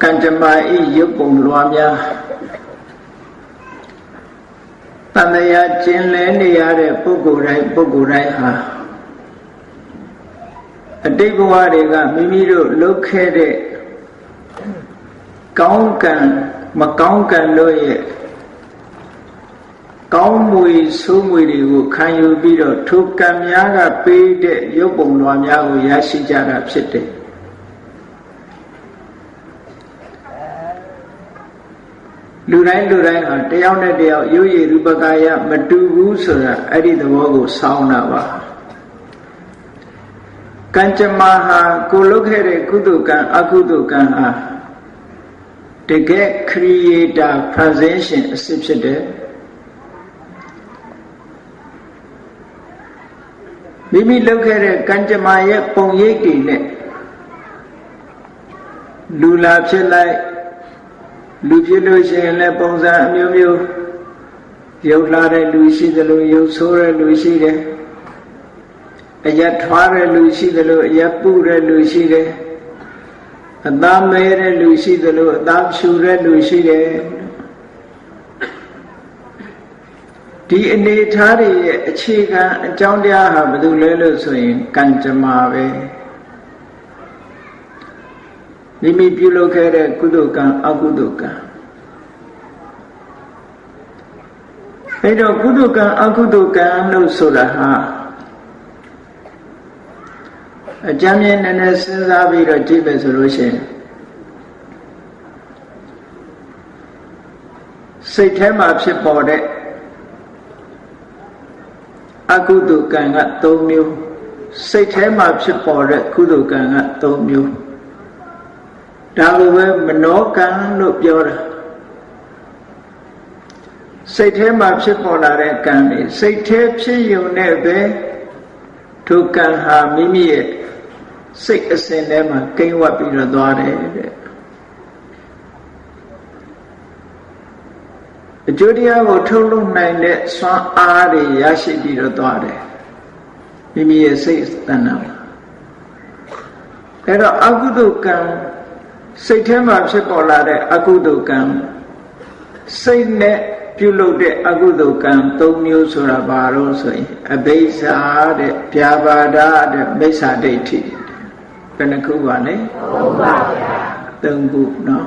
ကံကြမ္မာဤရုပ်ပုံလွားများတန်တရားကျင်လည်နေရတဲ့ပုဂ္ဂိုလ်တိုင်းဟာအတိတ်ဘဝတွေကမိမိတို့လုပ်ခဲ့တဲ့ကောင်းကံမကောင်းကံတို့ရဲ့ကောင်းမွေဆိုးမွေတွေကိုခံယူပြီးတော့ထိုကံများကပေးတဲ့ရုပ်ပုံလွှာများကိုရရှိကြတာဖြစ်တယ်လူတိုင်းဟာတယောက်နဲ့တယောက်ရုပ်ရည်ရူပကာယမတူဘူးဆိုတာအဲ့ဒီသဘောကိုဆောင်းတာပါကံကြမ္မာဟာကိုလုပ်ခဲ့တဲ့ကုသိုလ်ကံအကုသိုလ်ကံဟာတကယ် creator transition အစစ်ဖြစ်တယ်မိမိလုပ်ခဲ့တဲ့ကံကြမ္မာရဲ့ပုံရိပ်တွေနဲ့လူလာဖြစ်လိုက်လူဖြစ်လို့ရှိရင်လည်းပုံစံအမျိုးမျိုးရုပ်လာတဲ့လူရှိသလိုရုပ်ဆိုးတဲ့လူရှိတယ်အရက်ထွားတဲ့လူရှိသလိုအရက်ပူတဲ့လူရှိတယ်အသားမဲတဲ့လူရှိသလိုအသားဖြူတဲ့လူရှိတယ်ဒီအနေထားတွေရဲ့အခြေခံအကြောင်းတရားဟာဘာလို့လဲလို့ဆိုရင်ကံကြမ္မာပဲမိမိပြုလုပ်ခဲ့တဲ့ကုသိုလ်ကံအကုသိုလ်ကံအဲ့တော့ကုသိုလ်ကံအကုသိုလ်ကံလို့ဆိုတာဟာအကြမ်းမြင်နည်းနည်းစဉ်းစားပြီးတော့ကြည့်မယ်ဆိုလို့ရှိရင်စိတ်ထဲမှာဖြစ်ပေါ်တဲ့အကုသိုလ်ကံက3မျိုးစိတ်ထဲမှာဖြစ်ပေါ်တဲ့ကုသိုလ်ကံက3မျိုးဒါကိုပဲမနောကံလို့ပြောတာစိတ်ထဲမှာဖြစ်ပေါ်လာတဲ့ကံတွေစိတ်ထဲဖြစ်ယုံနဲ့ပဲထိုကံဟာမိမိရဲ့စိတ်အစဉ်ထဲမှာကိန်းဝတ်ပြီးတော့သွားတယ်တဲ့အကျိုးတရားကိုထုတ်လုပ်နိုင်တဲ့စွမ်းအားတွေရရှိပြီးတော့သွားတယ်မိမိရဲ့စိတ်တဏ္ဍာမှာအဲ့တော့အကုသိုလ်ကံစိတ်ထဲမှာဖြစ်ပေါ်လာတဲ့အကုသိုလ်ကံစိတ်နဲ့ပြုလုပ်တဲ့အကုသိုလ်ကံ3မျိုးဆိုတာဘာလို့ဆိုရင်အဘိဇ္ဇာတဲ့ဗျာပါဒတဲ့မိစ္ဆာဒိဋ္ဌိဘယ်နှခုပါလဲ3ပါဗျာ3ခုเนาะ